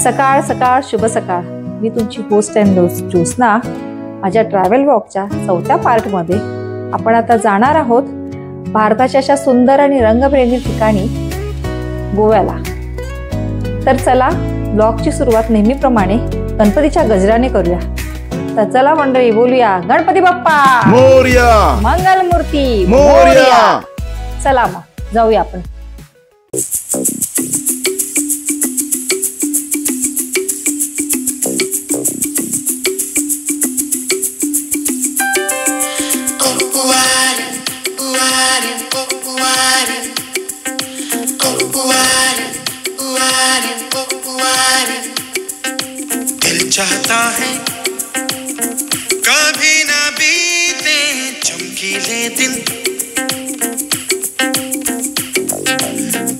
सकाळ सकाळ शुभ सकाळ. मी तुमची होस्ट अँड ज्योत्स्ना. माझ्या ट्रॅव्हल वॉकच्या 4थ्या पार्टमध्ये आपण आता जाणार आहोत भारताच्या अशा सुंदर आणि रंगबिरंगी ठिकाणी गोव्याला. तर चला, ब्लॉगची सुरुवात नेहमीप्रमाणे गणपतीच्या गजराने करूया. तर चला मंडळी, बोलूया गणपती बाप्पा मोरया, मंगलमूर्ती मोरया. चला मग जाऊया आपण. चाहता है कभी ना बीते चमकीले दिन,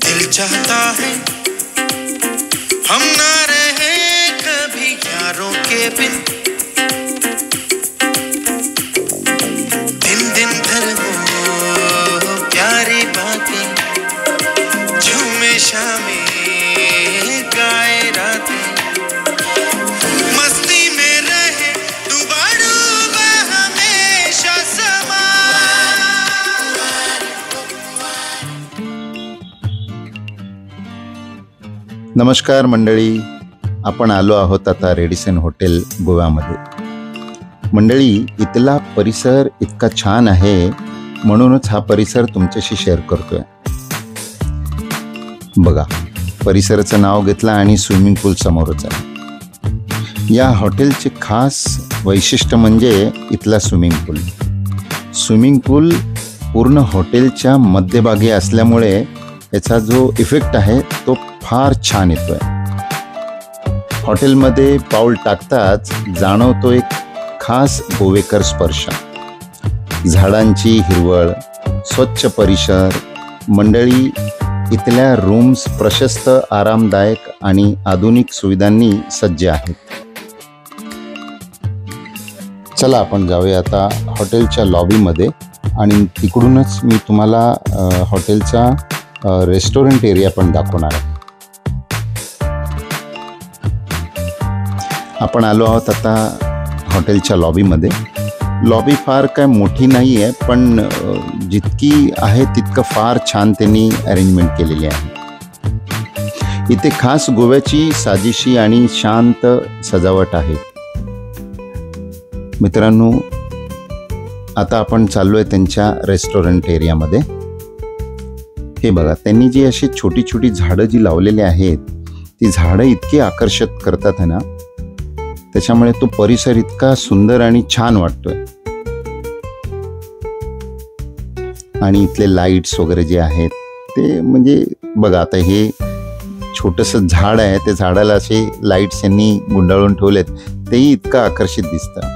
दिल चाहता है हम ना रहे कभी यारों के बिन, दिन दिन भर हो प्यारी बातें, झूमे शामें गाए रातें, नमस्कार मंडळी, आपण आलो आहोत आता रेडिसन हॉटेल गोव्यामध्ये. मंडळी, इथला परिसर इतका छान आहे म्हणूनच हा परिसर तुमच्याशी शेअर करतोय. बघा, परिसराचं नाव घेतलं आणि स्विमिंग पूल समोरच आहे. या हॉटेलचे खास वैशिष्ट्य म्हणजे इथला स्विमिंग पूल. स्विमिंग पूल पूर्ण हॉटेलच्या मध्यभागी असल्यामुळे याचा जो इफेक्ट आहे तो फार छान येतोय. हॉटेलमध्ये पाऊल टाकताच जाणवतो एक खास गोवेकर स्पर्श. झाडांची हिरवळ, स्वच्छ परिसर. मंडळी, इथल्या रूम्स प्रशस्त, आरामदायक आणि आधुनिक सुविधांनी सज्ज आहेत. चला आपण जाऊया आता हॉटेलच्या लॉबीमध्ये आणि तिकडूनच मी तुम्हाला हॉटेलचा रेस्टॉरंट एरिया पण दाखवणार आहे. आपण आलो आहोत आता हॉटेलच्या लॉबीमध्ये. लॉबी फार काय मोठी नाही आहे, पण जितकी आहे तितकं फार छान त्यांनी अरेंजमेंट केलेली आहे. इथे खास गोव्याची साजेशी आणि शांत सजावट आहे. मित्रांनो, आता आपण चाललो आहे त्यांच्या रेस्टॉरंट एरियामध्ये. हे बघा, त्यांनी जी अशी छोटी छोटी झाडं जी लावलेली आहेत, ती झाडं इतकी आकर्षित करतात है ना, त्याच्यामुळे तो परिसर इतका सुंदर आणि छान वाटतोय. आणि इथले लाईट्स वगैरे जे आहेत ते म्हणजे बघा, आता हे छोटंसं झाड आहे, त्या झाडाला असे लाईट्स यांनी गुंडाळून ठेवलेत, तेही इतकं आकर्षित दिसतं.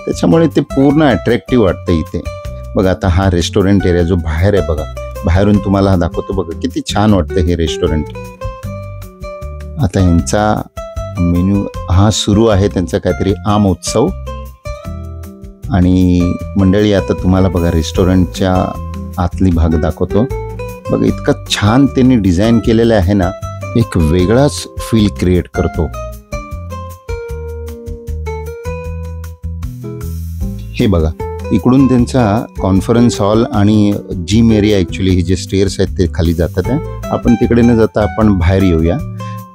त्याच्यामुळे ते पूर्ण अट्रॅक्टिव्ह वाटतं इथे. बघा, आता हा रेस्टॉरंट एरिया जो बाहेर आहे बघा, बाहेरून तुम्हाला हा दाखवतो. बघा किती छान वाटतं हे रेस्टॉरंट. आता यांचा मेन्यू हा सुरू आहे, त्यांचा काहीतरी आम उत्सव. आणि मंडळी, आता तुम्हाला बघा रेस्टॉरंटच्या आतली भाग दाखवतो. बघा, इतका छान त्यांनी डिझाईन केलेलं आहे ना, एक वेगळाच फील क्रिएट करतो. हे बघा, इकडून त्यांचा कॉन्फरन्स हॉल आणि जिम एरिया, ॲक्च्युली हे जे स्टेअर्स आहेत ते खाली जातात आहे. आपण तिकडे न जाता आपण बाहेर येऊया.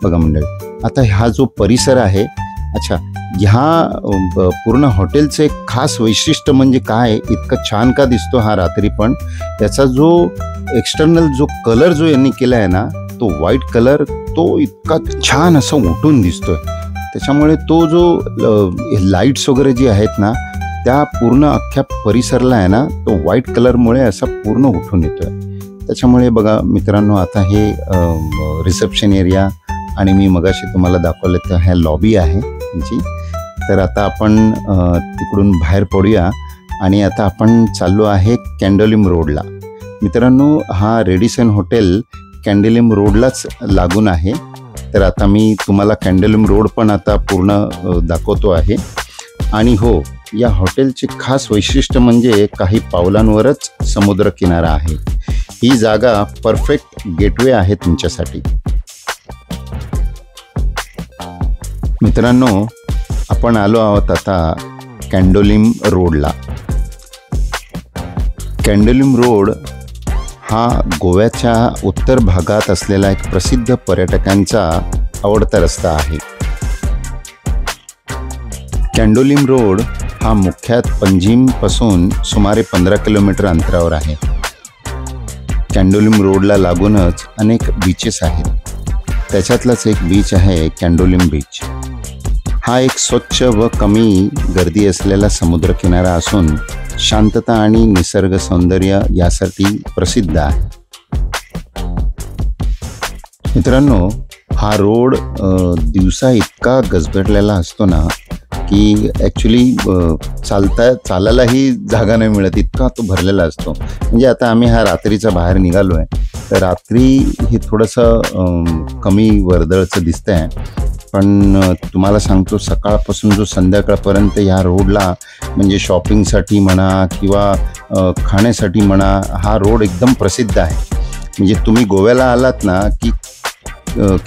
बघा मंडळी, आता हा जो परिसर आहे, अच्छा, ह्या पूर्ण हॉटेलचं एक खास वैशिष्ट्य म्हणजे काय, इतकं छान का दिसतो हा रात्री पण, याचा जो एक्सटर्नल जो कलर जो यांनी केला आहे ना, तो व्हाईट कलर, तो इतका छान असं उठून दिसतोय. त्याच्यामुळे तो जो लाईट्स वगैरे जे आहेत ना, त्या पूर्ण अख्ख्या परिसरला आहे ना, तो व्हाईट कलरमुळे असा पूर्ण उठून येतोय. त्याच्यामुळे बघा मित्रांनो, आता हे रिसेप्शन एरिया आणि मी मगाशी तुम्हाला दाखवलं तर ह्या लॉबी आहे जी. तर आता आपण तिकडून बाहेर पडूया आणि आता आपण चाललो आहे कॅन्डोलिम रोडला. मित्रांनो, हा रेडिसन हॉटेल कॅन्डोलिम रोडलाच लागून आहे. तर आता मी तुम्हाला कॅन्डोलिम रोड पण आता पूर्ण दाखवतो आहे. आणि हो, या हॉटेलचे खास वैशिष्ट्य म्हणजे काही पावलांवरच समुद्र किनारा आहे. ही जागा परफेक्ट गेटवे आहे तुमच्यासाठी. मित्रांनो, आपण आलो आहोत आता कॅन्डोलिम रोडला. कॅन्डोलिम रोड हा गोव्याच्या उत्तर भागात असलेला एक प्रसिद्ध पर्यटकांचा आवडता रस्ता आहे. कॅन्डोलिम रोड हा मुख्यतः पंजिमपासून सुमारे 15 किलोमीटर अंतरावर आहे. कॅन्डोलिम रोडला लागूनच अनेक बीचेस आहेत. त्याच्यातलाच एक बीच आहे कॅन्डोलिम बीच. हा एक स्वच्छ व कमी गर्दी असलेला समुद्रकिनारा असून शांतता आणि निसर्ग सौंदर्य यासाठी प्रसिद्ध आहे. मित्रांनो, हा रोड दिवसा इतका गजबजलेला असतो ना की ॲक्च्युली चालायलाही जागा नाही मिळत, इतका तो भरलेला असतो. म्हणजे आता आम्ही हा रात्रीचा बाहेर निघालो आहे, तर रात्री हे थोडंसं कमी वर्दळचं दिसतं आहे. पण तुम्हाला सांगतो, सकाळपासून जो संध्याकाळपर्यंत ह्या रोडला म्हणजे शॉपिंगसाठी म्हणा किंवा खाण्यासाठी म्हणा हा रोड एकदम प्रसिद्ध आहे. म्हणजे तुम्ही गोव्याला आलात ना की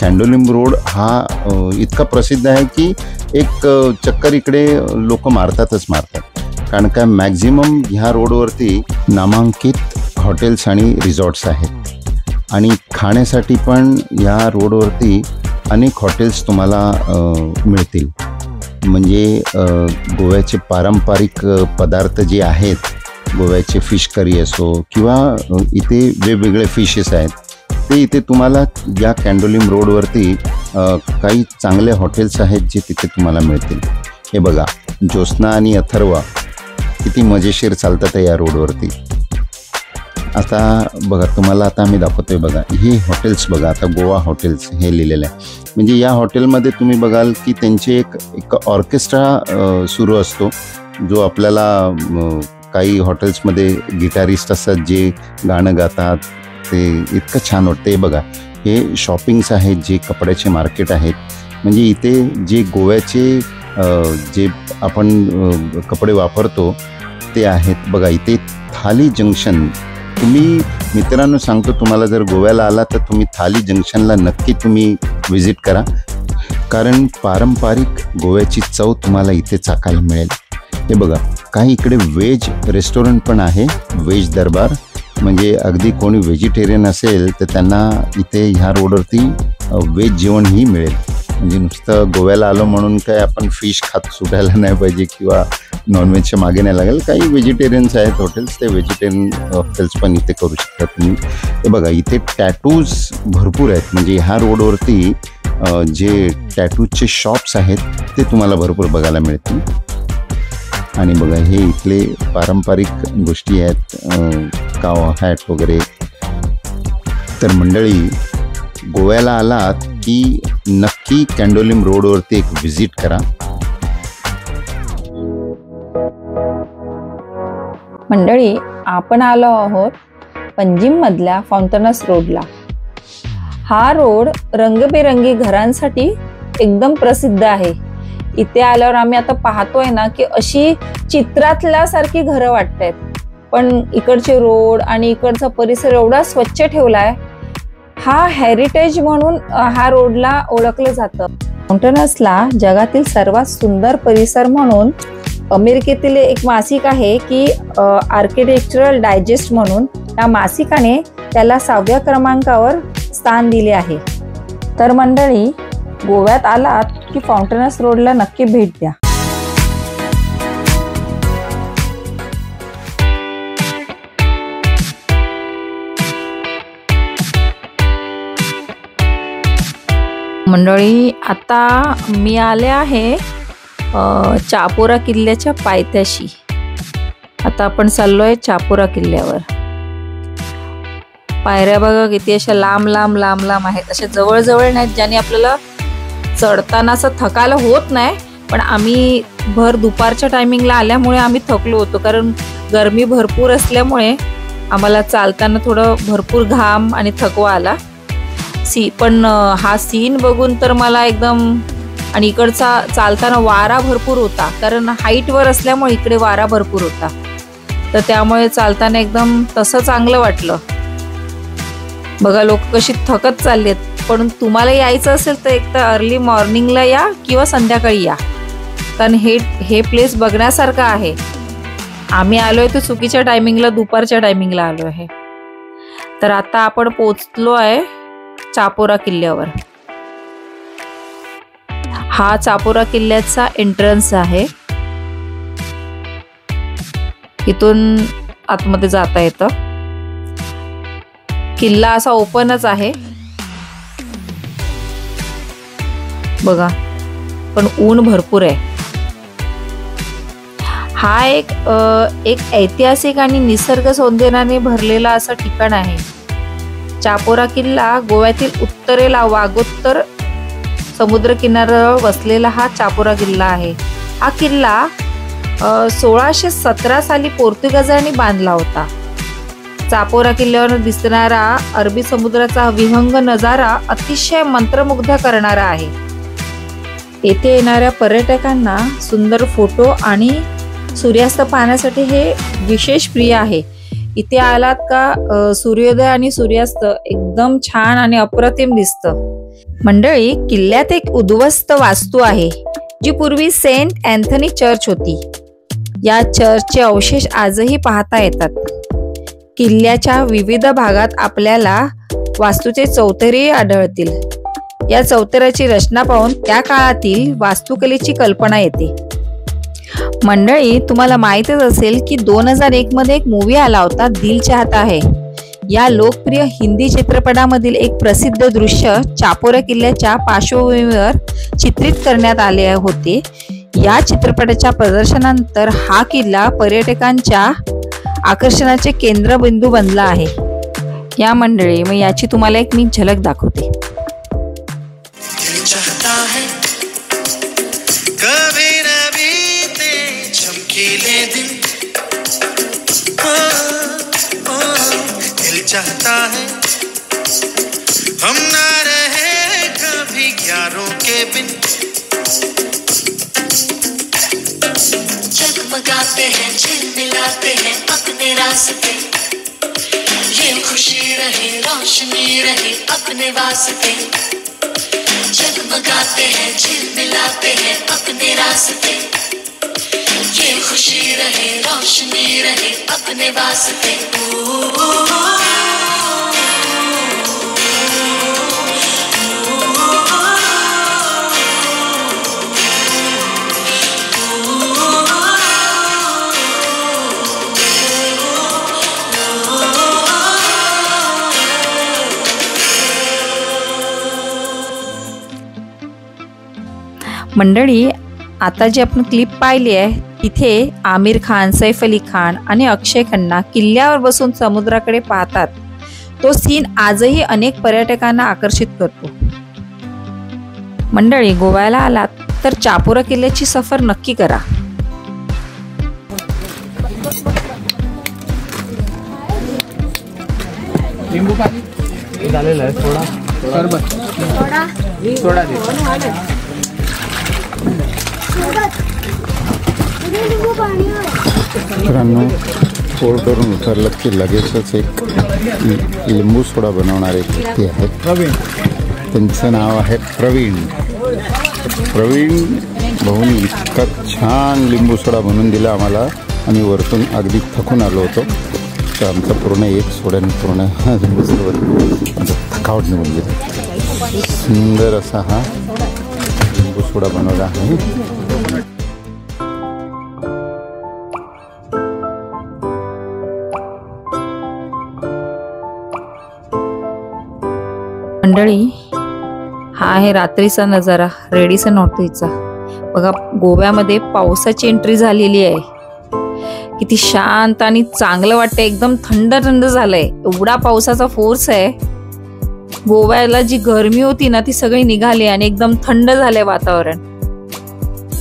कॅन्डोलिम रोड हा इतका प्रसिद्ध आहे की एक चक्कर इकडे लोक मारतातच मारतात. कारण काय मॅक्झिमम ह्या रोडवरती नामांकित हॉटेल्स आणि रिसॉर्ट्स आहेत. आणि खाण्यासाठी पण ह्या रोडवरती अनेक हॉटेल्स तुम्हाला मिळतील. म्हणजे गोव्याचे पारंपरिक पदार्थ जे आहेत, गोव्याचे फिश करी असो किंवा इथे वेगवेगळे फिशेस आहेत, ते इथे तुम्हाला या कॅन्डोलिम रोडवरती काही चांगले हॉटेल्स आहेत जे तिथे तुम्हाला मिळतील. हे बघा, ज्योत्स्ना आणि अथर्व किती मजेशीर चालतात या रोडवरती. आता बघा, तुम्हाला आता आम्ही दाखवतोय. बघा, हे हॉटेल्स बघा, आता गोवा हॉटेल्स हे लिहिलेलं आहे. म्हणजे या हॉटेलमध्ये तुम्ही बघाल की त्यांचे एक ऑर्केस्ट्रा सुरू असतो, जो आपल्याला काही हॉटेल्समध्ये गिटारिस्ट असतात जे गाणं गातात, ते इतकं छान वाटतं. हे बघा, हे शॉपिंग्स आहेत, जे कपड्याचे मार्केट आहेत. म्हणजे इथे जे गोव्याचे जे आपण कपडे वापरतो ते आहेत. बघा, इथे थाली जंक्शन, तुम्ही मित्रांनो सांगतो, तुम्हाला जर गोव्याला आला तर तुम्ही थाली जंक्शनला नक्की तुम्ही व्हिजिट करा. कारण पारंपरिक गोव्याची चव तुम्हाला इथे चाकायला मिळेल. हे बघा, काही इकडे व्हेज रेस्टॉरंट पण आहे, व्हेज दरबार. म्हणजे अगदी कोणी व्हेजिटेरियन असेल तर त्यांना इथे ह्या रोडवरती व्हेज जेवणही मिळेल. म्हणजे नुसतं गोव्याला आलो म्हणून काय आपण फिश खात सुटायला नाही पाहिजे किंवा नॉनव्हेजच्या मागे नाही लागेल. काही व्हेजिटेरियन्स आहेत हॉटेल्स, ते व्हेजिटेरियन हॉटेल्स पण इथे करू शकता तुम्ही. हे बघा, इथे टॅटूज भरपूर आहेत. म्हणजे ह्या रोडवरती जे टॅटूजचे शॉप्स आहेत ते तुम्हाला भरपूर बघायला मिळतील. आणि बघा, हे इथले पारंपरिक गोष्टी आहेत, काव हॅट वगैरे. तर मंडळी, गोव्याला आलात की नक्की कॅन्डोलिम रोडवरती एक व्हिजिट करा. मंडळी, आपण आलो आहोत पंजिममधल्या फाउंटनस रोडला. हा रोड रंगबेरंगी घरांसाठी एकदम प्रसिद्ध आहे. इथे आल्यावर आम्ही आता पाहतोय ना की अशी चित्रातल्या सारखी घरं वाटतायत. पण इकडचे रोड आणि इकडचा परिसर एवढा स्वच्छ ठेवलाय. हा हेरिटेज म्हणून हा रोडला ओळखलं जातं. फाउंटनसला जगातील सर्वात सुंदर परिसर म्हणून अमेरिकेतील एक मासिक आहे की आर्किटेक्चरल डायजेस्ट म्हणून, या मासिकाने त्याला 6व्या क्रमांकावर स्थान दिले आहे. तर मंडळी, गोव्यात आलात की फाउंटनस रोडला नक्की भेट द्या. मंडळी, आता मी आले आहे चापोरा किल्ल्याच्या पायथ्याशी. आता आपण चाललोय चापोरा किल्ल्यावर. पायऱ्या बघा किती अशा लांब लांब लांब लांब आहेत. अशा जवळजवळ नाहीत ज्याने आपल्याला चढताना असं थकायला होत नाही. पण आम्ही भर दुपारच्या टायमिंगला आल्यामुळे आम्ही थकलो होतो, कारण गरमी भरपूर असल्यामुळे आम्हाला चालताना थोडं भरपूर घाम आणि थकवा आला. पण हा सीन बघून तर मला एकदम, आणि इकडचा चालताना वारा भरपूर होता, कारण हाईटवर असल्यामुळे इकडे वारा भरपूर होता. तर त्यामुळे चालताना एकदम तसं चांगलं वाटलं. बघा, लोक कशी थकत चाललेत. पण तुम्हाला यायचं असेल तर एक तर अर्ली मॉर्निंगला या किंवा संध्याकाळी या, कारण हे प्लेस बघण्यासारखं आहे. आम्ही आलोय तर चुकीच्या टायमिंगला, दुपारच्या टायमिंगला आलो आहे. तर आता आपण पोचलो आहे चापोरा किल्ल्यावर. हा चापोरा किल्ल्याचा एंट्रन्स आहे. इथून आतमध्ये जाता येतं. किल्ला असा ओपनच आहे बघा, पण ऊन भरपूर आहे. हा एक ऐतिहासिक आणि निसर्ग सौंदर्याने भरलेला असं ठिकाण आहे. चापोरा किल्ला गोव्यातील उत्तरेला वागोत्तर समुद्र किनाऱ्यावर वसलेला हा चापोरा किल्ला आहे. हा किल्ला 1617 साली पोर्तुगीजांनी बांधला होता. चापोरा किल्ल्यावर दिसणारा अरबी समुद्राचा विहंग नजारा अतिशय मंत्रमुग्ध करणारा आहे. येथे येणाऱ्या पर्यटकांना सुंदर फोटो आणि सूर्यास्त पाहण्यासाठी हे विशेष प्रिय आहे. इथे आलात का सूर्योदय आणि सूर्यास्त एकदम छान आणि अप्रतिम दिसतं. मंडळी, किल्ल्यात एक उद्ध्वस्त वास्तू आहे जी पूर्वी सेंट अँथनी चर्च होती. या चर्चचे अवशेष आजही पाहता येतात. किल्ल्याच्या विविध भागात आपल्याला वास्तूचे चौथरे आढळतील. या चौथऱ्याची रचना पाहून त्या काळातील वास्तुकलेची कल्पना येते. मंडळी, तुम्हाला माहीतच असेल की 2001 मध्ये एक मूवी आला होता, दिल चाहता है. या लोकप्रिय हिंदी चित्रपटामधील एक प्रसिद्ध दृश्य चापोरा किल्ल्याच्या पार्श्वभूमीवर चित्रित करण्यात आले होते. या चित्रपटाच्या प्रदर्शनानंतर हा किल्ला पर्यटकांच्या आकर्षणाचे केंद्रबिंदू बनला आहे. या मंडळी, मग याची तुम्हाला एक मी झलक दाखवते. चाहता है हम ना रहे कभी यारों के बिन, जगमगाते हैं झिलमिलाते हैं अपने रास्ते, ये खुशी रहे रोशनी रहे अपने वास्ते, जगमगाते हैं झिलमिलाते हैं अपने रास्ते, ये खुशी रहे रोशनी रहे अपने वास्ते. मंडळी, आता जी आपण क्लिप पाहिली आहे तिथे आमिर खान, सैफ अली खान आणि अक्षय खन्ना किल्ल्यावर बसून समुद्राकडे पाहतात. तो सीन आजही अनेक पर्यटकांना आकर्षित करतो. मंडळी, गोव्याला आलात तर चापोरा किल्ल्याची सफर नक्की करा. लिंबू पाणी झालेलं आहे, थोडा सरबत सोडा दे. मित्रांनो, पोर करून उतरलं की लगेचच एक लिंबू सोडा बनवणारे एक व्यक्ती आहेत. त्यांचं नाव आहे प्रवीण. प्रवीण भाऊनी इतका छान लिंबू सोडा बनवून दिला आम्हाला. आम्ही वरतून अगदी थकून आलो होतो, तर आमचा पूर्ण एक सोड्याने पूर्ण लिंबू सोडा थकावट निघून गेली. सुंदर असा हा लिंबू सोडा बनवला आहे. मंडळी, हा आहे रात्रीचा नजारा रेडिसन हॉटेलचा. बघा, गोव्यामध्ये पावसाची एंट्री झालेली आहे. किती शांत आणि चांगलं वाटतंय. एकदम थंड थंड झालंय. एवढा पावसाचा फोर्स आहे. गोव्याला जी गरमी होती ना ती सगळी निघाली आणि एकदम थंड झालंय वातावरण.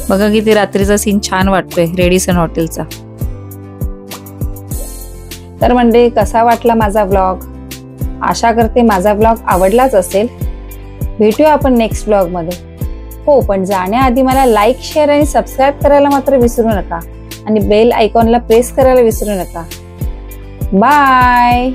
बघा किती रात्रीचा सीन छान वाटतोय रेडिसन हॉटेलचा. तर मंडळी, कसा वाटला माझा व्लॉग? आशा करते माझा व्लॉग आवडलाच असेल. भेटूया आपण नेक्स्ट व्लॉग मध्ये. हो, पण जाण्याआधी मला लाईक, शेअर आणि सबस्क्राईब करायला मात्र विसरू नका आणि बेल आयकॉनला प्रेस करायला विसरू नका. बाय.